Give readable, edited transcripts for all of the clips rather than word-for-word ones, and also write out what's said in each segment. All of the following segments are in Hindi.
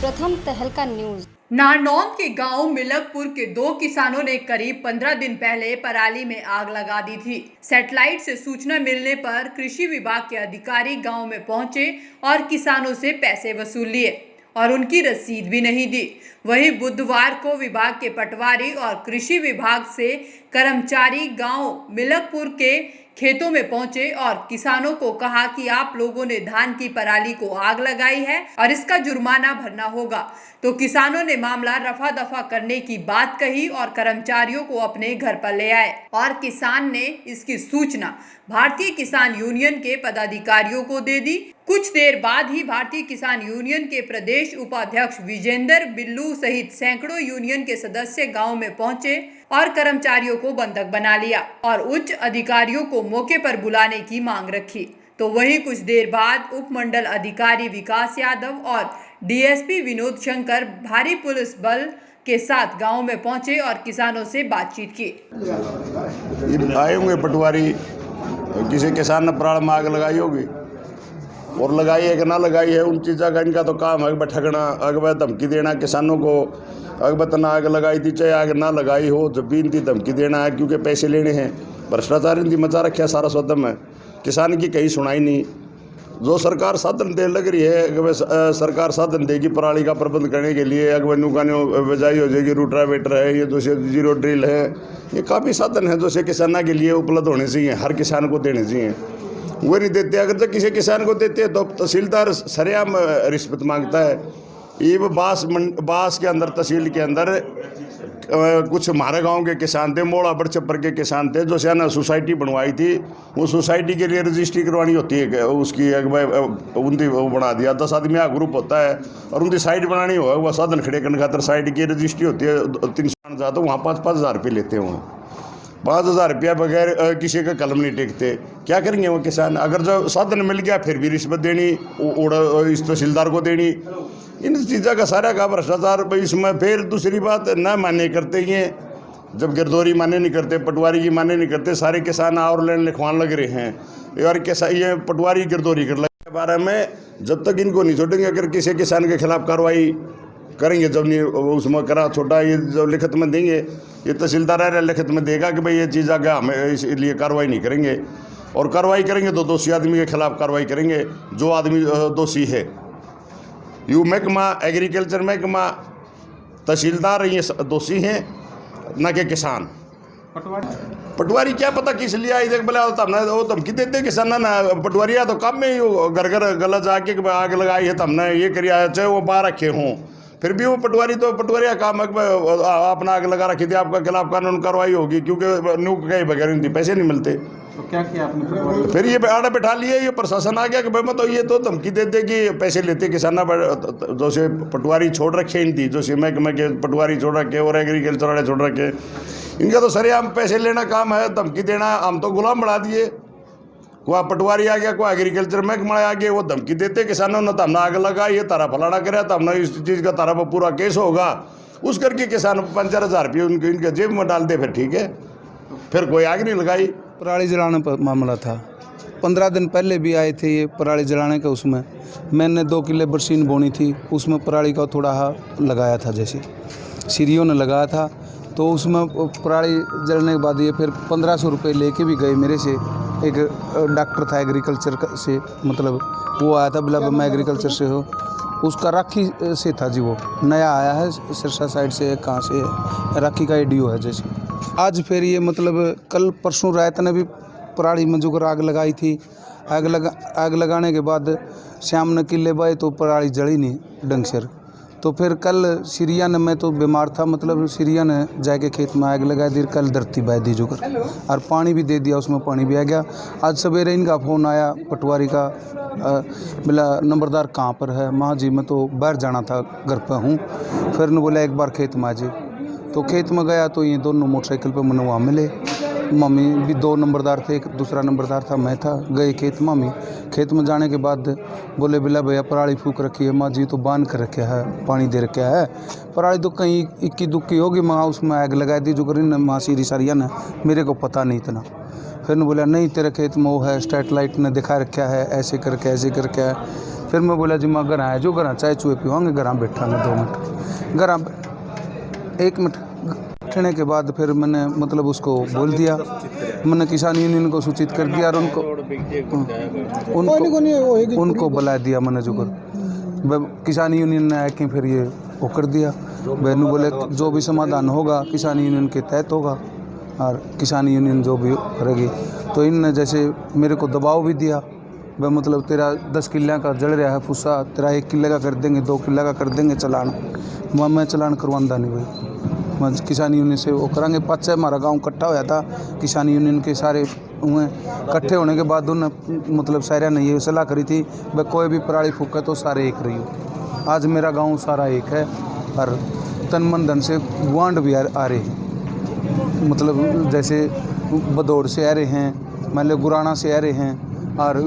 प्रथम तहलका न्यूज। नारनौल के गांव मिलकपुर के 2 किसानों ने करीब 15 दिन पहले पराली में आग लगा दी थी। सैटेलाइट से सूचना मिलने पर कृषि विभाग के अधिकारी गांव में पहुंचे और किसानों से पैसे वसूल लिए और उनकी रसीद भी नहीं दी। वहीं बुधवार को विभाग के पटवारी और कृषि विभाग से कर्मचारी गांव मिलकपुर के खेतों में पहुंचे और किसानों को कहा कि आप लोगों ने धान की पराली को आग लगाई है और इसका जुर्माना भरना होगा। तो किसानों ने मामला रफा दफा करने की बात कही और कर्मचारियों को अपने घर पर ले आए और किसान ने इसकी सूचना भारतीय किसान यूनियन के पदाधिकारियों को दे दी। कुछ देर बाद ही भारतीय किसान यूनियन के प्रदेश उपाध्यक्ष विजेंद्र बिल्लू सहित सैकड़ों यूनियन के सदस्य गांव में पहुंचे और कर्मचारियों को बंधक बना लिया और उच्च अधिकारियों को मौके पर बुलाने की मांग रखी। तो वहीं कुछ देर बाद उप मंडल अधिकारी विकास यादव और डीएसपी विनोद शंकर भारी पुलिस बल के साथ गांव में पहुंचे और किसानों से बातचीत की। आए होंगे पटवारी, किसी किसान ने पराल में आग लगाई होगी और लगाई है कि ना लगाई है, उन चीज़ों का इनका तो काम है ठगना, अगवा धमकी देना किसानों को। अगबतना आग लगाई थी चाहे आग ना लगाई हो, जब भी इनकी धमकी देना है क्योंकि पैसे लेने हैं। भ्रष्टाचार इनकी मचा रखा सारा सौदम है, किसान की कहीं सुनाई नहीं। जो सरकार साधन दे लग रही है, अगर सरकार साधन देगी पराली का प्रबंध करने के लिए, अगर नुकानियों बजाई हो जाएगी, रूटावेटर है, ये दूसरे जीरो ड्रिल है, ये काफ़ी साधन है जो से किसानों के लिए उपलब्ध होने चाहिए, हर किसान को देने चाहिए। वो नहीं देते। अगर जब किसी किसान को देते हैं तो तहसीलदार सरेआम रिश्वत मांगता है। ये बास के अंदर, तहसील के अंदर कुछ हमारे गांव के किसान थे, मोड़ा बड़ छप्पर के किसान थे, जो से ना सोसाइटी बनवाई थी। वो सोसाइटी के लिए रजिस्ट्री करवानी होती है, उसकी उनकी वो बना दिया। 10 आदमी का ग्रुप होता है और उनकी साइट बनानी हो, वह साधन खड़े करने खातर साइट की रजिस्ट्री होती है। 300 जाते वहाँ 5-5 हज़ार रुपये लेते हैं। वहाँ 5,000 रुपया बगैर किसी का कलम नहीं टेकते। क्या करेंगे वो किसान? अगर जो साधन मिल गया फिर भी रिश्वत देनी, इस तहसीलदार को देनी। इन चीज़ों का सारा का भ्रष्टाचार इसमें। फिर दूसरी बात, ना मान्य करते ये, जब गिरदौरी मान्य नहीं करते, पटवारी की मान्य नहीं करते, सारे किसान और लैंड लिखवाने लग रहे हैं और ये पटवारी गिरदौरी कर लगे बारे में। जब तक इनको नहीं छोड़ेंगे, अगर किसी किसान के खिलाफ कार्रवाई करेंगे, जब नहीं उसमें करा छोटा, ये जब लिखित में देंगे, ये तहसीलदार लिखित में देगा कि भाई ये चीज़ आ गया, हमें इसलिए कार्रवाई नहीं करेंगे। और कार्रवाई करेंगे तो दोषी आदमी के खिलाफ कार्रवाई करेंगे, जो आदमी दोषी है। यू महकमा, एग्रीकल्चर महकमा, तहसीलदार ये दोषी हैं, न कि किसान। पटवारी क्या पता किस लिए आई, देख बोला वो धमकी देते किसान ना। पटवारी तो काम में घर घर गला जाके आग लगाई है, हमने ये करिया, चाहे वो बाहर रखे हों, फिर भी वो पटवारी तो पटवारी का काम है। आपने आग लगा रखी थी, आपका खिलाफ कानून कार्रवाई होगी, क्योंकि न्यूक के बगैर इनकी पैसे नहीं मिलते। तो क्या किया आपने? फिर ये आड़े बैठा लिए, ये प्रशासन आ गया कि भाई तो ये तो धमकी देते कि पैसे लेते किसान। जो से पटवारी छोड़ रखे इनकी, जो से महकमे के पटवारी छोड़ रखे और एग्रीकल्चर वाले छोड़ रखे, इनका तो सरेआम पैसे लेना काम है, धमकी देना। हम तो गुलाम बढ़ा दिए। कोई पटवारी आ गया, कोई एग्रीकल्चर महकमा आ गया, वो धमकी देते किसानों ने, तो हमने आग लगा, ये तारा फलाना कराया, तो हमने इस चीज़ का तारा पर पूरा केस होगा। उस करके किसान 5-4 हज़ार रुपये इनके जेब में डाल दे, फिर ठीक है, फिर कोई आग नहीं लगाई। पराली जलाने पर मामला था। 15 दिन पहले भी आए थे ये पराली जलाने का। उसमें मैंने 2 किले बरसीन बोनी थी, उसमें पराली का थोड़ा लगाया था, जैसे सीरियों ने लगाया था। तो उसमें पराली जलने के बाद ये फिर 1500 रुपये लेके भी गए मेरे से। एक डॉक्टर था एग्रीकल्चर से, मतलब वो आया था, बोला मैं एग्रीकल्चर से हो, उसका राखी से था जी, वो नया आया है सिरसा साइड से, कहाँ से है, राखी का एडीओ है जैसे। आज फिर ये मतलब कल परसों रात ने भी पराली में जो आग लगाई थी। आग लगाने के बाद शाम ने किले बाए तो पराली जली नहीं ढंग से। तो फिर कल सीरियन में तो बीमार था, मतलब सीरियन जाके खेत में आग लगा दी। कल धरती बह दी जुगर और पानी भी दे दिया, उसमें पानी भी आ गया। आज सवेरे इनका फ़ोन आया पटवारी का, बोला नंबरदार कहाँ पर है? माँ जी मैं तो बाहर जाना था, घर पर हूँ। फिर ने बोला एक बार खेत में आ जाए। तो खेत में गया तो ये दोनों मोटरसाइकिल पर मैंने वहाँ मिले। मम्मी भी 2 नंबरदार थे, एक दूसरा नंबरदार था, मैं था। गए खेत मम्मी, खेत में जाने के बाद बोले बिला भैया पराली फूक रखी है। माँ जी तो बांध कर रखा है, पानी दे रखा है, पराली तो कहीं इक्की दुक्की होगी। माँ उसमें आग लगा दी जो करी माँ सीरी सारिया ने, मेरे को पता नहीं इतना। फिर ने बोला नहीं तेरे खेत में वो है, स्ट्रीट लाइट ने दिखा रखा है, ऐसे करके ऐसे करके। फिर मैं बोला जी मैं घर आया जो घर चाय चूहे पीवांगे घर बैठांगे 2 मिनट घर 1 मिनट बैठने के बाद फिर मैंने मतलब उसको बोल दिया, मैंने किसान यूनियन को सूचित कर दिया और उनको बुला दिया मैंने जो कर किसान यूनियन ने आके फिर ये वो कर दिया। बहनू बोले जो भी समाधान होगा किसान यूनियन के तहत होगा और किसान यूनियन जो भी करेगी। तो इनने जैसे मेरे को दबाव भी दिया, वह मतलब तेरा 10 किले का जल रहा है फुस्सा, तेरा 1 किले का कर देंगे, 2 किले का कर देंगे चलान। मैं चलान करवाता नहीं भाई, मैं किसान यूनियन से वो करांगे। पाँच हमारा गांव इकट्ठा होया था, किसान यूनियन के सारे हुए इकट्ठे होने के बाद उन्होंने मतलब सारा ने ये सलाह करी थी भाई कोई भी पराली फूके तो सारे एक रही हो। आज मेरा गांव सारा एक है और तन मन धन से गुआंढ भी आ रहे हैं, मतलब जैसे बदौड़ से आ रहे हैं, मान लो गुराना से आ रहे हैं और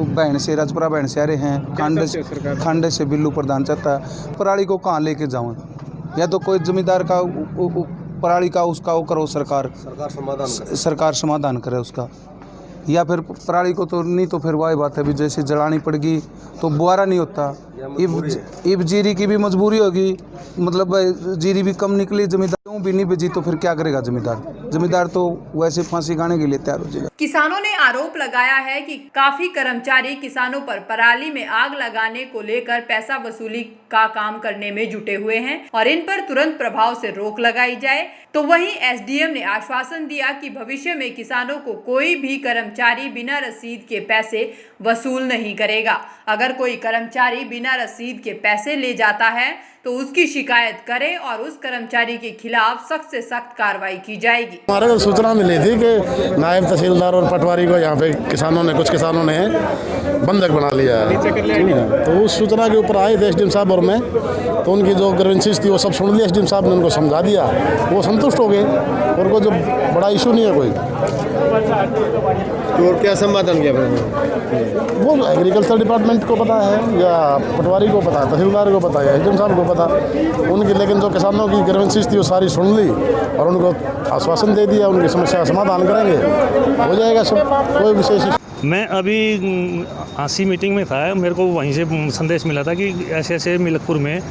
बहन से राजपुरा बहन से आ रहे हैं, खांडे से बिल्लू प्रधान चाहता है पराली को कहाँ लेके जाऊँ, या तो कोई जमींदार का पराली का उसका वो करो, सरकार समाधान करे उसका, या फिर पराली को तो नहीं तो फिर वही बात है भी जैसे जलानी पड़ेगी तो बुआरा नहीं होता। इब जीरी की भी मजबूरी होगी, मतलब जीरी भी कम निकली, जमींदार भी नहीं बेची तो फिर क्या करेगा जमींदार तो वैसे फांसी खाने के लिए तैयार हो जाएगा। किसानों ने आरोप लगाया है कि काफी कर्मचारी किसानों पर पराली में आग लगाने को लेकर पैसा वसूली का काम करने में जुटे हुए हैं और इन पर तुरंत प्रभाव से रोक लगाई जाए। तो वहीं एसडीएम ने आश्वासन दिया कि भविष्य में किसानों को कोई भी कर्मचारी बिना रसीद के पैसे वसूल नहीं करेगा। अगर कोई कर्मचारी बिना रसीद के पैसे ले जाता है तो उसकी शिकायत करें और उस कर्मचारी के खिलाफ सख्त से सख्त कार्रवाई की जाएगी। हमारे को सूचना मिली थी कि नायब तहसीलदार और पटवारी को यहाँ पे कुछ किसानों ने बंधक बना लिया है। तो उस सूचना के ऊपर आए थे एसडीएम साहब और मैं, तो उनकी जो ग्रीवेंसेस थी वो सब सुन ली। एसडीएम साहब ने उनको समझा दिया, वो संतुष्ट हो गए और कोई जो बड़ा इशू नहीं है कोई। तो और क्या समाधान किया वो एग्रीकल्चर डिपार्टमेंट को पता है या पटवारी को पता है, तहसीलदार को पता है, एसडीएम साहब को पता उनकी, लेकिन जो किसानों की ग्रीवेंसेस थी वो सारी सुन ली और उनको आश्वासन दे दिया उनकी समस्या का समाधान करेंगे, हो जाएगा सब, कोई विशेष। मैं अभी आसी मीटिंग में था, मेरे को वहीं से संदेश मिला था कि ऐसे ऐसे मिलकपुर में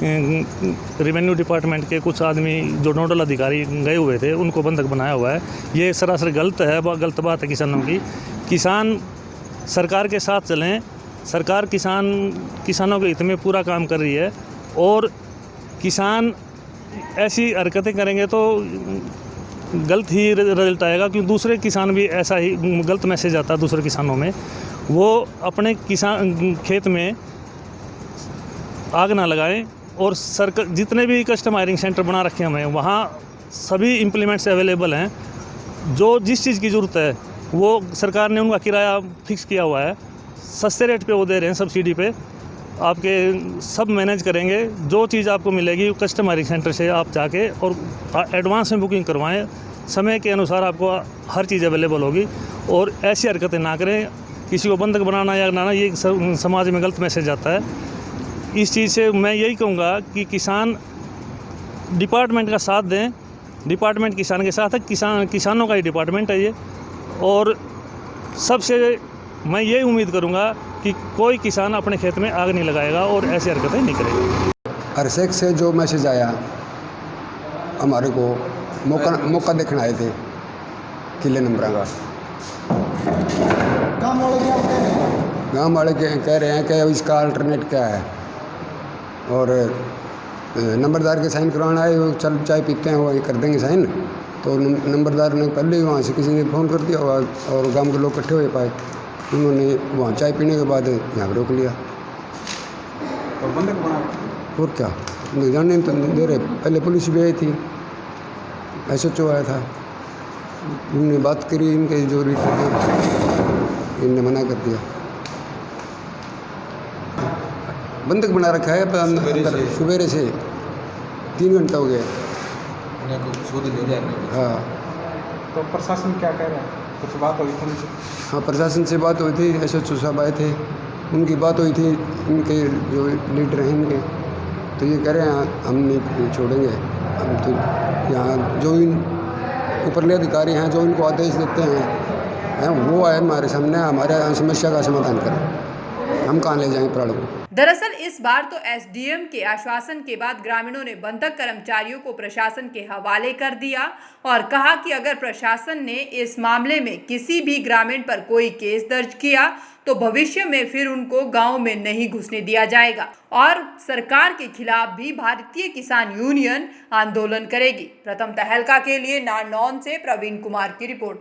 रेवेन्यू डिपार्टमेंट के कुछ आदमी जो नोडल अधिकारी गए हुए थे उनको बंधक बनाया हुआ है। ये सरासर गलत है, गलत बात है किसानों की। किसान सरकार के साथ चलें, सरकार किसानों के हित में पूरा काम कर रही है और किसान ऐसी हरकतें करेंगे तो गलत ही रिजल्ट आएगा, क्योंकि दूसरे किसान भी ऐसा ही गलत मैसेज आता है दूसरे किसानों में, वो अपने किसान खेत में आग ना लगाएं। और सरकार जितने भी कस्टम हायरिंग सेंटर बना रखे हैं हमें, वहाँ सभी इम्प्लीमेंट्स अवेलेबल हैं। जो जिस चीज़ की ज़रूरत है वो सरकार ने उनका किराया फिक्स किया हुआ है, सस्ते रेट पे वो दे रहे हैं, सब्सिडी पे आपके सब मैनेज करेंगे। जो चीज़ आपको मिलेगी कस्टम हायरिंग सेंटर से आप जाके और एडवांस में बुकिंग करवाएं, समय के अनुसार आपको हर चीज़ अवेलेबल होगी। और ऐसी हरकतें ना करें, किसी को बंधक बनाना या बनाना, ये समाज में गलत मैसेज आता है। इस चीज़ से मैं यही कहूँगा कि किसान डिपार्टमेंट का साथ दें, डिपार्टमेंट किसान के साथ है, किसानों का ही डिपार्टमेंट है ये। और सबसे मैं यही उम्मीद करूँगा कि कोई किसान अपने खेत में आग नहीं लगाएगा और ऐसी हरकतें नहीं करेगा। अरसेक से जो मैसेज आया हमारे को मौका देखने आए थे किले नंबर का, गाँव वाले कह रहे हैं कि इसका अल्टरनेट क्या है, और नंबरदार के साइन करवाना है, वो चल चाय पीते हैं वही कर देंगे साइन। तो नंबरदार ने पहले ही वहाँ से किसी ने फ़ोन कर दिया और गांव के लोग इकट्ठे हुए पाए, उन्होंने वहाँ चाय पीने के बाद यहाँ रोक लिया और बंधक बना। और क्या जानने तो दे रहे, पहले पुलिस भी आई थी, SHO आया था, उन्होंने बात करी, इनके जो इनने मना कर दिया। बंधक बना रखा है अंदर, सवेरे से 3 घंटा हो गया। हाँ, तो प्रशासन क्या कह रहा है, कुछ बात हुई थी? हाँ, प्रशासन से बात हुई थी, SHO साहब आए थे, उनकी बात हुई थी, इनके जो लीडर हैं इनके, तो ये कह रहे हैं हम नहीं छोड़ेंगे, हम तो यहाँ जो इन ऊपरले अधिकारी हैं जो इनको आदेश देते हैं वो आए हमारे सामने, हमारे समस्या का समाधान करें। हम कहाँ ले जाएंगे पराली को। दरअसल इस बार तो एसडीएम के आश्वासन के बाद ग्रामीणों ने बंधक कर्मचारियों को प्रशासन के हवाले कर दिया और कहा कि अगर प्रशासन ने इस मामले में किसी भी ग्रामीण पर कोई केस दर्ज किया तो भविष्य में फिर उनको गांव में नहीं घुसने दिया जाएगा और सरकार के खिलाफ भी भारतीय किसान यूनियन आंदोलन करेगी। प्रथम तहलका के लिए नारनौल से प्रवीण कुमार की रिपोर्ट।